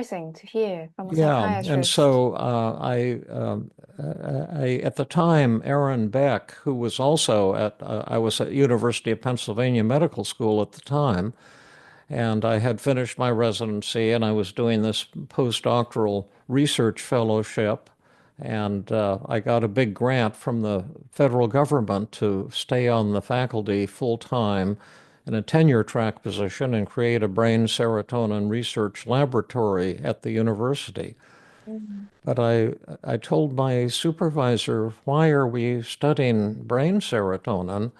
Surprising to hear from a Yeah, and psychiatrist. so at the time, Aaron Beck, who was also I was at University of Pennsylvania Medical School at the time, and I had finished my residency, and I was doing this postdoctoral research fellowship, and I got a big grant from the federal government to stay on the faculty full time in a tenure track position and create a brain serotonin research laboratory at the university. Mm. But I told my supervisor, why are we studying brain serotonin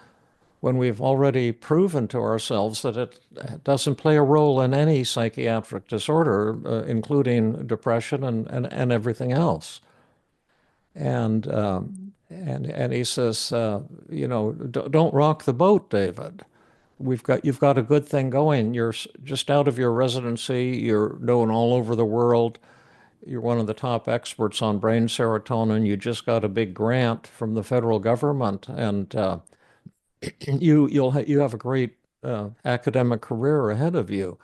when we've already proven to ourselves that it doesn't play a role in any psychiatric disorder, including depression and everything else? And and he says, don't rock the boat, David. You've got a good thing going. You're just out of your residency. You're known all over the world. You're one of the top experts on brain serotonin. You just got a big grant from the federal government, and you have a great academic career ahead of you.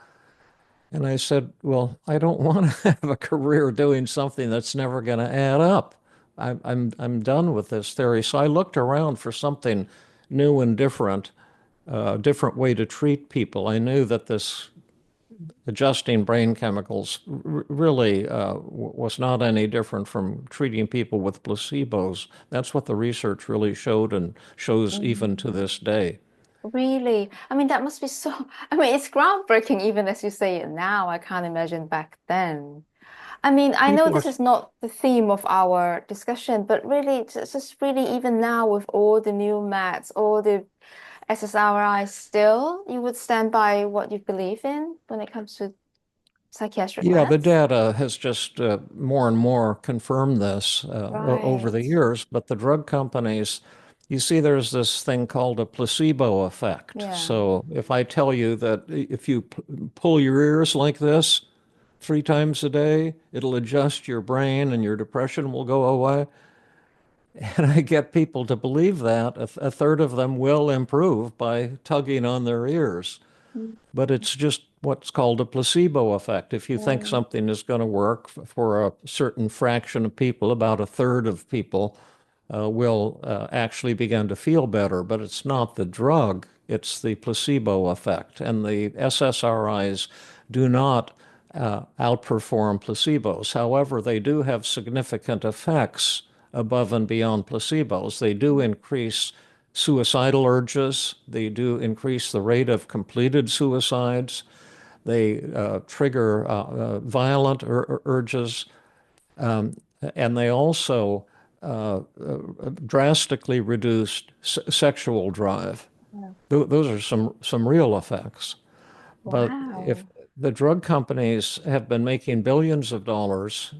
And I said, well, I don't want to have a career doing something that's never going to add up. I'm done with this theory. So I looked around for something new and different, different way to treat people. I knew that this adjusting brain chemicals really was not any different from treating people with placebos. That's what the research really showed and shows even to Mm. this day. Really? I mean, that must be so, I mean, it's groundbreaking even as you say it now. I can't imagine back then. I mean, I know People are, this is not the theme of our discussion, but really, it's just really even now with all the new meds, all the SSRIs, still, you would stand by what you believe in when it comes to psychiatric yeah, the meds? data has just more and more confirmed this over the Right. years, but the drug companies, you see, there's this thing called a placebo effect. Yeah. So if I tell you that if you pull your ears like this 3 times a day, it'll adjust your brain and your depression will go away. And I get people to believe that. A third of them will improve by tugging on their ears. Mm. But it's just what's called a placebo effect. If you think Yeah. something is going to work for a certain fraction of people, about a third of people will actually begin to feel better. But it's not the drug, it's the placebo effect. And the SSRIs do not outperform placebos. However, they do have significant effects above and beyond placebos. They do increase suicidal urges. They do increase the rate of completed suicides. They trigger violent urges, um, and they also drastically reduce sexual drive. Yeah. Those are some real effects. But if Wow. the drug companies have been making billions of dollars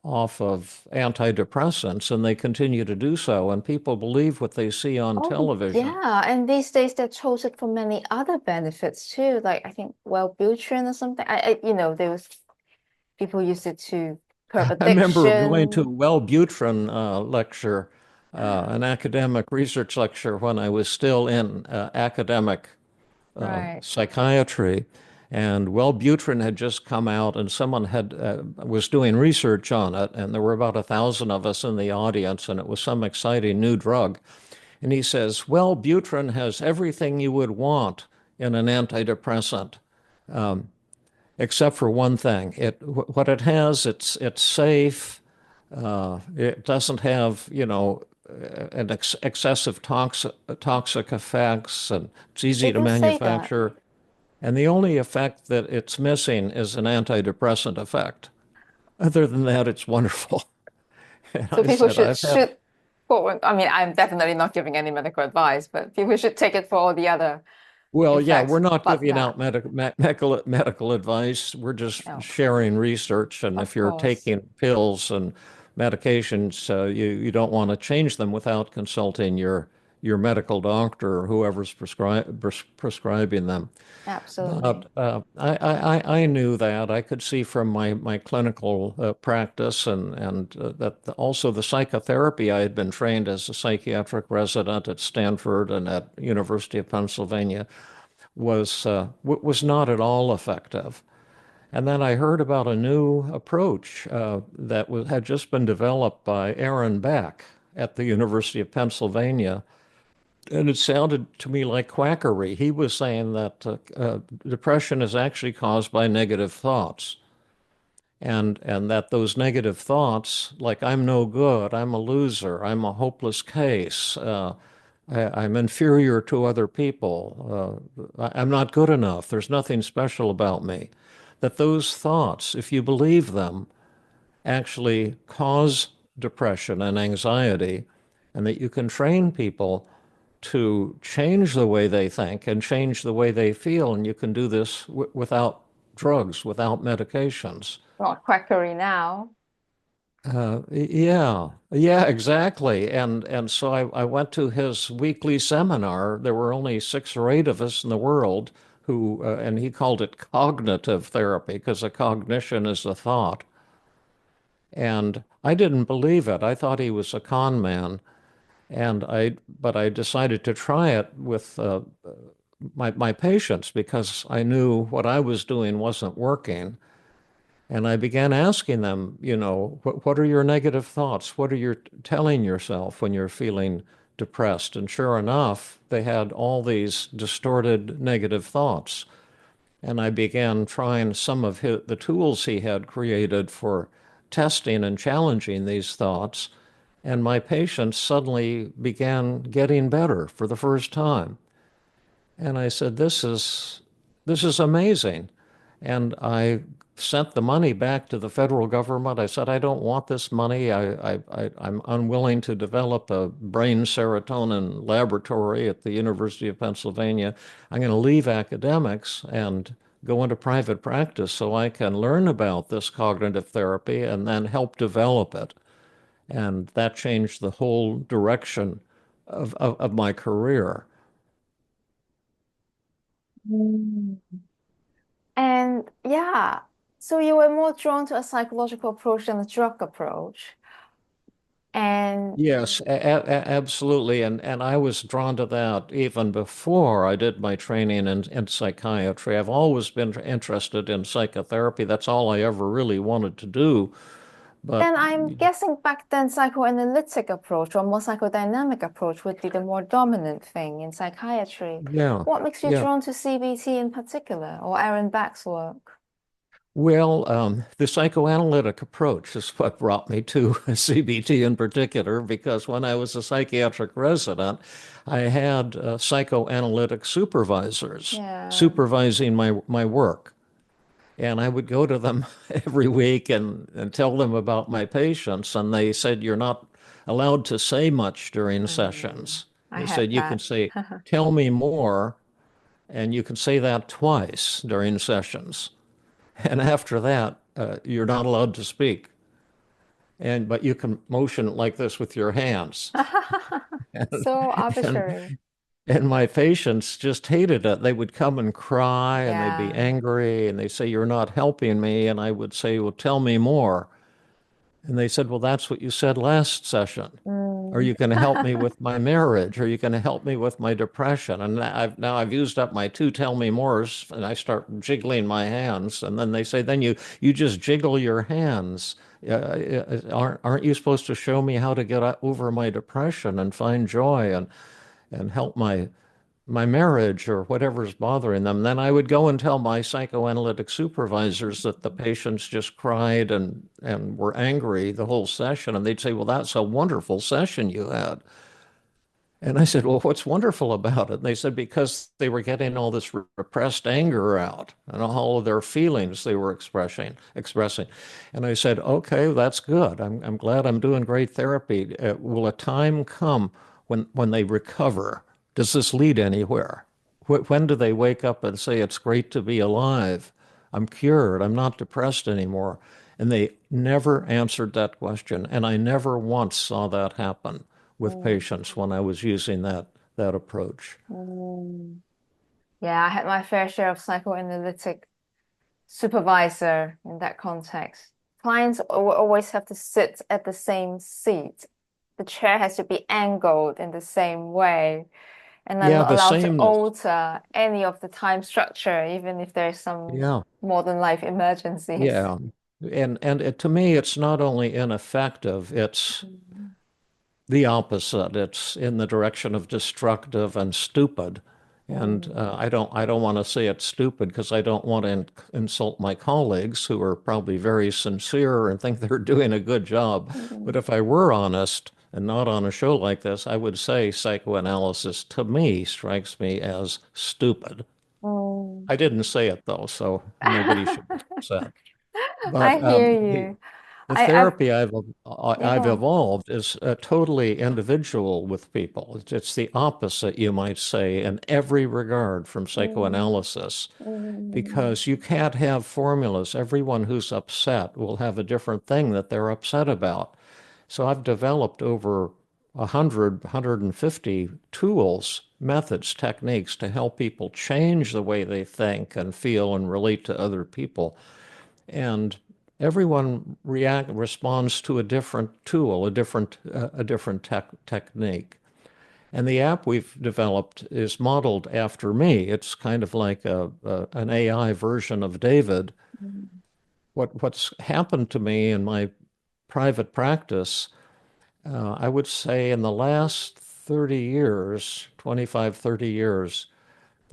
off of antidepressants, and they continue to do so, and people believe what they see on Oh, television. yeah. And these days they're chosen for many other benefits too. Like I think Wellbutrin or something. There was people used it to curb I remember going to a addiction. Wellbutrin lecture, an academic research lecture when I was still in academic Right. psychiatry, and Wellbutrin had just come out, and someone had was doing research on it, and there were about 1,000 of us in the audience, and it was some exciting new drug. And he says, Wellbutrin has everything you would want in an antidepressant, except for one thing. What it has, it's safe. It doesn't have, an excessive toxic effects, and it's They easy to do say that. manufacture. And the only effect that it's missing is an antidepressant effect. Other than that, it's wonderful. And So I people said, should I've had, should I mean, I'm definitely not giving any medical advice, but people should take it for all the other well, yeah, we're effects, not but giving that. out medical advice. We're just No, sharing research. And of if you're course. taking pills and medications, you don't want to change them without consulting your medical doctor or whoever's prescribing them. But Absolutely. I knew that. I could see from my clinical practice and that also the psychotherapy. I had been trained as a psychiatric resident at Stanford and at University of Pennsylvania was not at all effective. And then I heard about a new approach had just been developed by Aaron Beck at the University of Pennsylvania. And it sounded to me like quackery. He was saying that depression is actually caused by negative thoughts. And that those negative thoughts, like I'm no good, I'm a loser, I'm a hopeless case, I'm inferior to other people, I'm not good enough, there's nothing special about me, that those thoughts, if you believe them, actually cause depression and anxiety, and that you can train people to change the way they think and change the way they feel. And you can do this without drugs, without medications. Not quackery now. Yeah, yeah, exactly. And so I went to his weekly seminar. There were only 6 or 8 of us in the world who, and he called it cognitive therapy because a cognition is a thought. And I didn't believe it. I thought he was a con man. But I decided to try it with my patients because I knew what I was doing wasn't working. And I began asking them, what are your negative thoughts? What are you telling yourself when you're feeling depressed? And sure enough, they had all these distorted negative thoughts. And I began trying some of the tools he had created for testing and challenging these thoughts. And my patients suddenly began getting better for the first time. And I said, this is amazing. And I sent the money back to the federal government. I said, I don't want this money. I'm unwilling to develop a brain serotonin laboratory at the University of Pennsylvania. I'm going to leave academics and go into private practice so I can learn about this cognitive therapy and then help develop it. And that changed the whole direction of my career. Mm. And yeah, so you were more drawn to a psychological approach than a drug approach. And Yes, absolutely. And I was drawn to that even before I did my training in psychiatry. I've always been interested in psychotherapy. That's all I ever really wanted to do. But then I'm guessing back then psychoanalytic approach or more psychodynamic approach would be the more dominant thing in psychiatry. yeah, What makes you yeah. drawn to CBT in particular or Aaron Beck's work? Well, the psychoanalytic approach is what brought me to CBT in particular, because when I was a psychiatric resident, I had psychoanalytic supervisors Yeah. supervising my work. And I would go to them every week and tell them about my patients. And they said, you're not allowed to say much during Mm, sessions. I They had said, you can that. say, tell me more. And you can say that twice during sessions. And after that, you're not allowed to speak. But you can motion like this with your hands. So And, arbitrary. and my patients just hated it. They would come and cry and they'd be Yeah. angry and they say, you're not helping me. And I would say, well, tell me more. And they said, well, that's what you said last session. Are Mm. you going to help me with my marriage? Are you going to help me with my depression? And now I've used up my 2 tell me mores, and I start jiggling my hands. And then they say, then you just jiggle your hands. Aren't you supposed to show me how to get over my depression and find joy and help my marriage or whatever's bothering them? Then I would go and tell my psychoanalytic supervisors that the patients just cried and were angry the whole session. And they'd say, well, that's a wonderful session you had. And I said, well, what's wonderful about it? And they said, because they were getting all this repressed anger out and all of their feelings they were expressing. And I said, okay, that's good. I'm glad I'm doing great therapy. Will a time come when they recover? Does this lead anywhere? When do they wake up and say, it's great to be alive? I'm cured. I'm not depressed anymore. And they never answered that question. And I never once saw that happen with Mm. patients when I was using that approach. Mm. Yeah, I had my fair share of psychoanalytic supervisor in that context. Clients always have to sit at the same seat. The chair has to be angled in the same way. And I'm Yeah, not the allowed to sameness. alter any of the time structure, even if there's some Yeah, modern life emergencies. yeah. And to me, it's not only ineffective, it's Mm. the opposite. It's in the direction of destructive and stupid. And Mm. I don't want to say it's stupid because I don't want to insult my colleagues who are probably very sincere and think they're doing a good job. But Mm. if I were honest and not on a show like this, I would say psychoanalysis to me strikes me as stupid. Mm. I didn't say it though, so nobody should be upset. I But hear you. the I've therapy yeah, go I've on. evolved is totally individual with people. It's the opposite, you might say, in every regard from Mm. psychoanalysis, Mm. because you can't have formulas. Everyone who's upset will have a different thing that they're upset about. So I've developed over 150 tools, methods, techniques to help people change the way they think and feel and relate to other people. And everyone responds to a different tool, a different technique. And the app we've developed is modeled after me. It's kind of like an AI version of David. Mm. What's happened to me in my private practice, I would say in the last 30 years, 25, 30 years,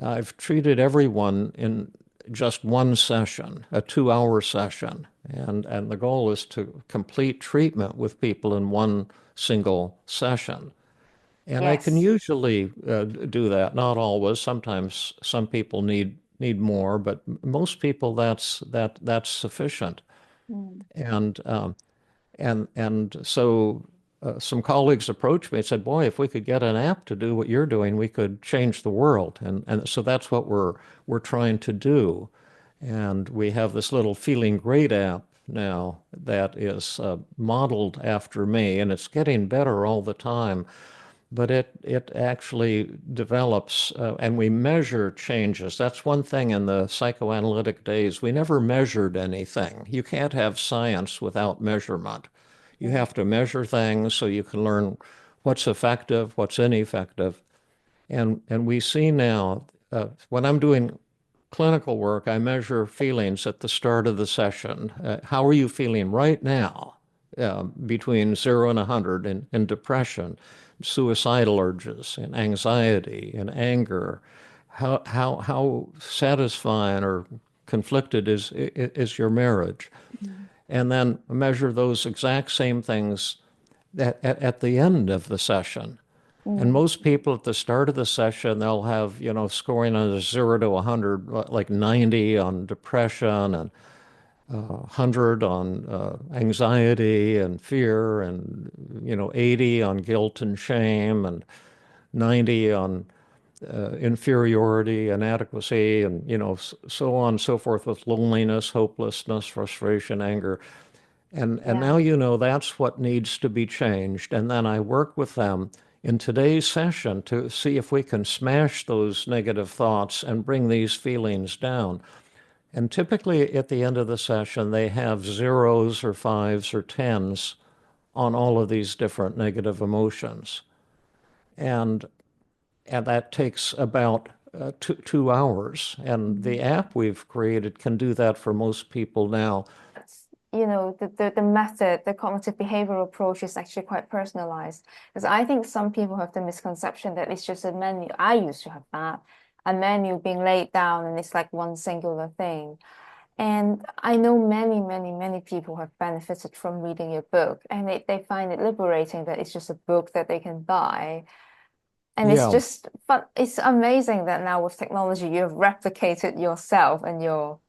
I've treated everyone in just one session, a 2 hour session. And the goal is to complete treatment with people in one single session. And I can Yes. usually do that, not always. Sometimes some people need more, but most people that's sufficient. Mm. And so some colleagues approached me and said, "Boy, if we could get an app to do what you're doing, we could change the world." And so that's what we're trying to do. And we have this little Feeling Great app now that is modeled after me, and it's getting better all the time. But it actually develops, and we measure changes. That's one thing in the psychoanalytic days. We never measured anything. You can't have science without measurement. You Mm. have to measure things so you can learn what's effective, what's ineffective. And we see now, when I'm doing clinical work, I measure feelings at the start of the session. How are you feeling right now, between 0 and 100 in depression, suicidal urges, and anxiety, and anger? How satisfying or conflicted is your marriage? Mm. And then measure those exact same things at the end of the session. And Mm. most people at the start of the session, they'll have, scoring on a 0 to 100, like 90 on depression and 100 on anxiety and fear and, 80 on guilt and shame and 90 on inferiority, inadequacy, and, so on and so forth with loneliness, hopelessness, frustration, anger. And Yeah. now that's what needs to be changed. And then I work with them in today's session to see if we can smash those negative thoughts and bring these feelings down. And typically at the end of the session, they have zeros or fives or tens on all of these different negative emotions. And and that takes about 2 hours. And the Mm. app we've created can do that for most people now. The method, the cognitive behavioral approach is actually quite personalized. Because I think some people have the misconception that it's just a menu. I used to have that, a menu being laid down and it's like one singular thing. And I know many, many, many people have benefited from reading your book, and they find it liberating that it's just a book that they can buy. And it's Yeah, just, but it's amazing that now with technology, you have replicated yourself and your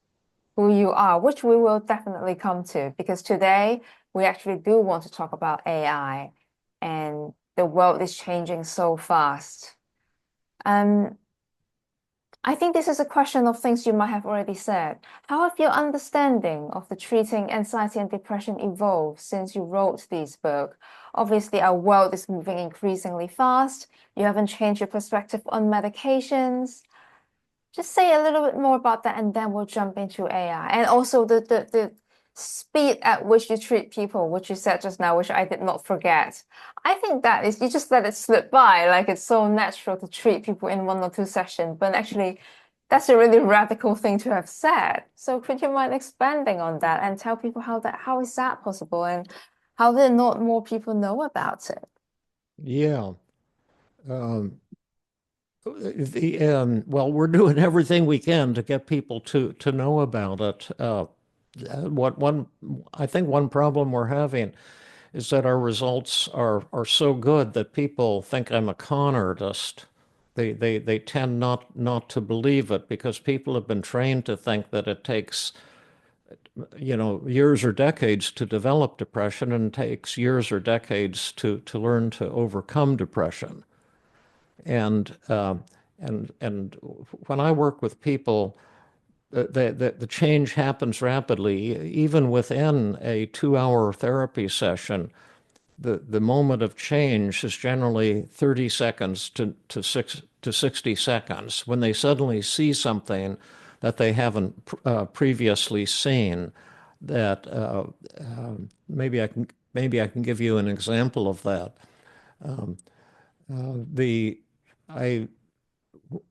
who you are, which we will definitely come to, because today we actually do want to talk about AI, and the world is changing so fast. Um, I think this is a question of things you might have already said. How have your understanding of the treating anxiety and depression evolved since you wrote these books? Obviously, our world is moving increasingly fast. You haven't changed your perspective on medications. Just say a little bit more about that, and then we'll jump into AI. And also the speed at which you treat people, which you said just now, which I did not forget. I think that is you just let it slip by, like it's so natural to treat people in 1 or 2 sessions, but actually that's a really radical thing to have said. So could you mind expanding on that and tell people how is that possible and how did not more people know about it? Yeah. Um, well, we're doing everything we can to get people to know about it. What one I think one problem we're having is that our results are so good that people think I'm a con artist. They tend not to believe it because people have been trained to think that it takes, years or decades to develop depression and takes years or decades to learn to overcome depression. And and when I work with people, the change happens rapidly, even within a 2 hour therapy session. The moment of change is generally 30 seconds to 60 seconds when they suddenly see something that they haven't previously seen. That maybe I can give you an example of that. The I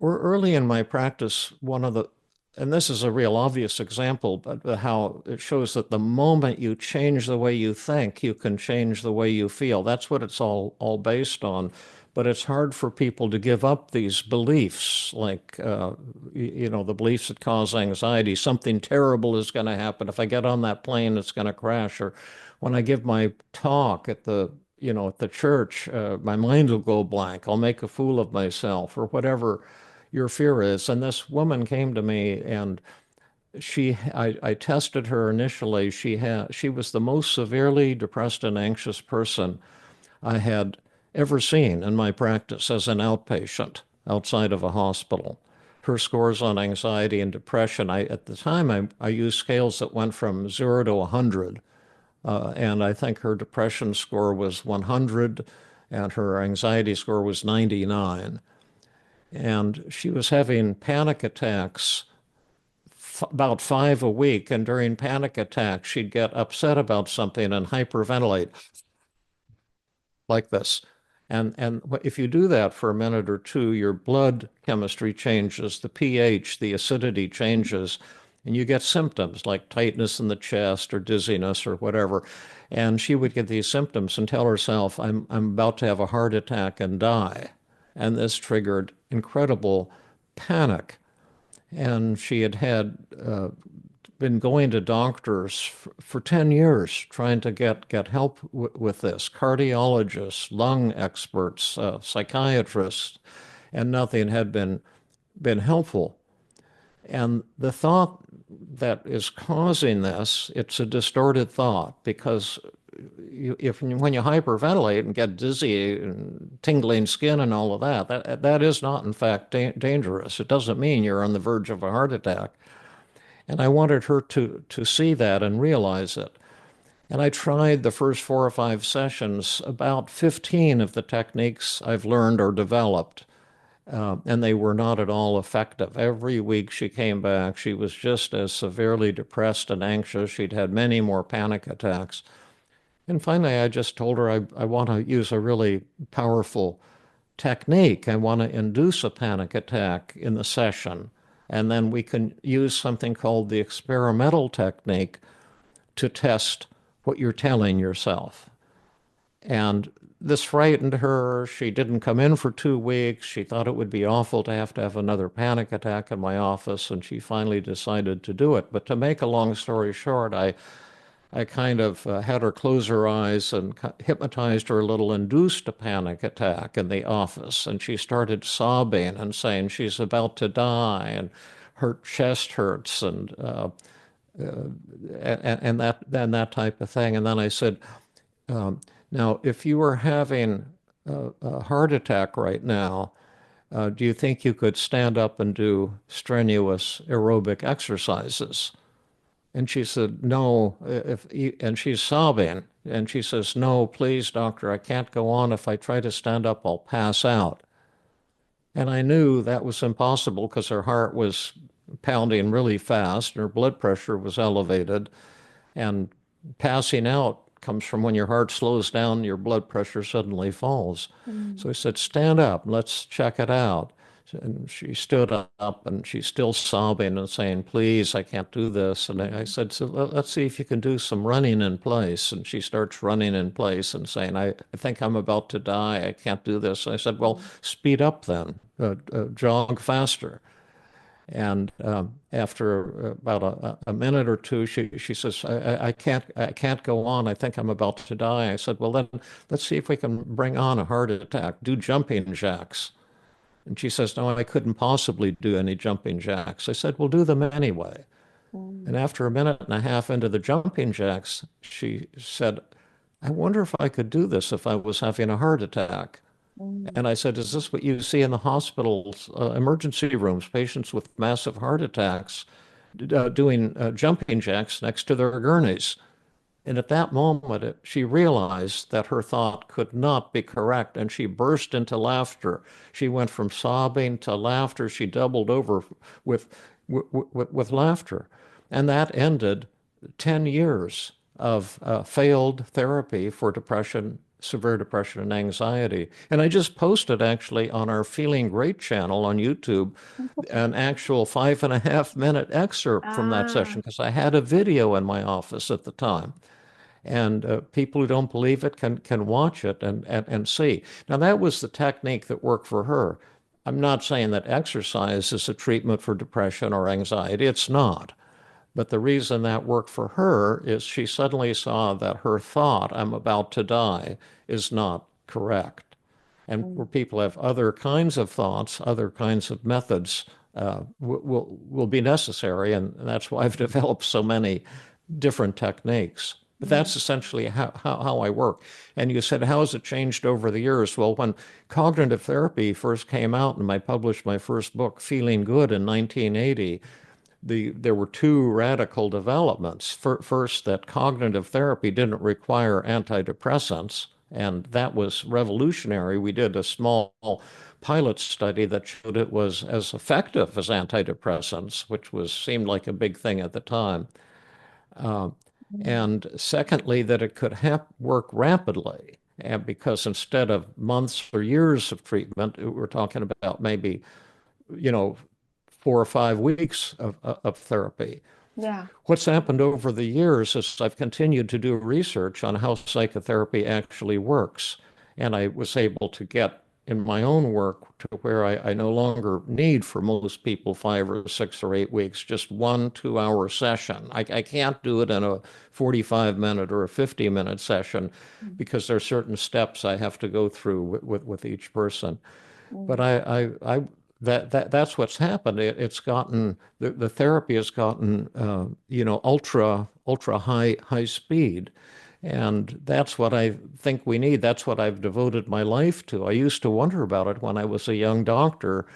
early in my practice, and this is a real obvious example, but how it shows that the moment you change the way you think, you can change the way you feel. That's what it's all based on. But it's hard for people to give up these beliefs, like, the beliefs that cause anxiety. Something terrible is going to happen. If I get on that plane, it's going to crash. Or when I give my talk at the church, my mind will go blank. I'll make a fool of myself, or whatever your fear is. And this woman came to me, and I tested her initially. She was the most severely depressed and anxious person I had ever seen in my practice as an outpatient outside of a hospital. Her scores on anxiety and depression, at the time, I used scales that went from 0 to 100. And I think her depression score was 100 and her anxiety score was 99. And she was having panic attacks, about 5 a week. And during panic attacks, she'd get upset about something and hyperventilate like this. And if you do that for a minute or two, your blood chemistry changes, the pH, the acidity changes, and you get symptoms like tightness in the chest or dizziness or whatever. And she would get these symptoms and tell herself, I'm about to have a heart attack and die. And this triggered incredible panic. And she had been going to doctors for 10 years trying to get help with this, cardiologists, lung experts, psychiatrists, and nothing had been helpful. And the thought that is causing this, it's a distorted thought because when you hyperventilate and get dizzy and tingling skin and all of that is not in fact dangerous. It doesn't mean you're on the verge of a heart attack. And I wanted her to see that and realize it. And I tried the first 4 or 5 sessions. About 15 of the techniques I've learned or developed, and they were not at all effective. Every week she came back, she was just as severely depressed and anxious. She'd had many more panic attacks. And finally, I just told her I want to use a really powerful technique. I want to induce a panic attack in the session. And then we can use something called the experimental technique to test what you're telling yourself. And this frightened her. She didn't come in for 2 weeks. She thought it would be awful to have another panic attack in my office, and she finally decided to do it. But to make a long story short, I kind of had her close her eyes and hypnotized her a little, induced a panic attack in the office. And she started sobbing and saying she's about to die and her chest hurts and that type of thing. And then I said, now, if you were having a heart attack right now, do you think you could stand up and do strenuous aerobic exercises? And she said, no, and she's sobbing. And she says, no, please, doctor, I can't go on. If I try to stand up, I'll pass out. And I knew that was impossible because her heart was pounding really fast and her blood pressure was elevated. And passing out comes from when your heart slows down, your blood pressure suddenly falls. Mm. So I said, stand up, let's check it out. And she stood up and she's still sobbing and saying, please, I can't do this. And I Mm. said, so let's see if you can do some running in place. And she starts running in place and saying, I think I'm about to die. I can't do this. And I said, well, Mm. speed up then, jog faster. And after about a minute or two, she says, I can't go on. I think I'm about to die. I said, well, then let's see if we can bring on a heart attack. Do jumping jacks. And she says, no, I couldn't possibly do any jumping jacks. I said, well, do them anyway. And Mm. after a minute and a half into the jumping jacks, she said, I wonder if I could do this if I was having a heart attack. Mm. And I said, is this what you see in the hospitals, emergency rooms, patients with massive heart attacks doing jumping jacks next to their gurneys? And at that moment, she realized that her thought could not be correct, and she burst into laughter. She went from sobbing to laughter. She doubled over with, with laughter. And that ended 10 years of failed therapy for depression, severe depression, and anxiety. And I just posted actually on our Feeling Great channel on YouTube an actual 5.5 minute excerpt from that Ah. session because I had a video in my office at the time. And people who don't believe it can watch it and see. Now, that was the technique that worked for her. I'm not saying that exercise is a treatment for depression or anxiety. It's not. But the reason that worked for her is she suddenly saw that her thought, I'm about to die, is not correct. And where Mm. people have other kinds of thoughts, other kinds of methods will be necessary. And that's why I've developed so many different techniques. But Mm. that's essentially how I work. And you said, how has it changed over the years? Well, when cognitive therapy first came out and I published my first book, Feeling Good, in 1980, there were two radical developments. First, that cognitive therapy didn't require antidepressants, and that was revolutionary. We did a small pilot study that showed it was as effective as antidepressants, which seemed like a big thing at the time. Uh, Mm. and secondly, that it could work rapidly. And because instead of months or years of treatment, we're talking about maybe, you know, 4 or 5 weeks of therapy. Yeah. What's happened over the years is I've continued to do research on how psychotherapy actually works. And I was able to get in my own work to where I no longer need for most people 5 or 6 or 8 weeks, just 1 2 hour session. I can't do it in a 45 minute or a 50 minute session Mm. because there are certain steps I have to go through with each person. But Mm. that's what's happened. It's gotten the therapy has gotten ultra high speed, and that's what I think we need. That's what I've devoted my life to. I used to wonder about it when I was a young doctor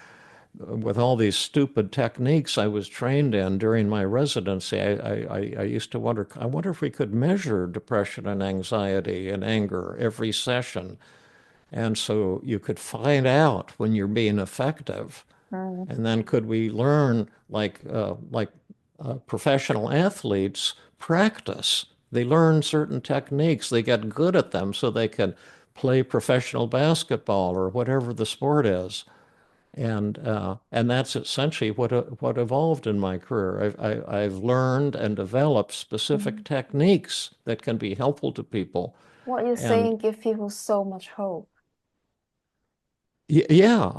with all these stupid techniques I was trained in during my residency. I used to wonder. I wonder if we could measure depression and anxiety and anger every session. And so you could find out when you're being effective. Mm. And then could we learn professional athletes practice? They learn certain techniques. They get good at them so they can play professional basketball or whatever the sport is. And that's essentially what evolved in my career. I've learned and developed specific Mm. techniques that can be helpful to people. What you're And saying give people so much hope. yeah.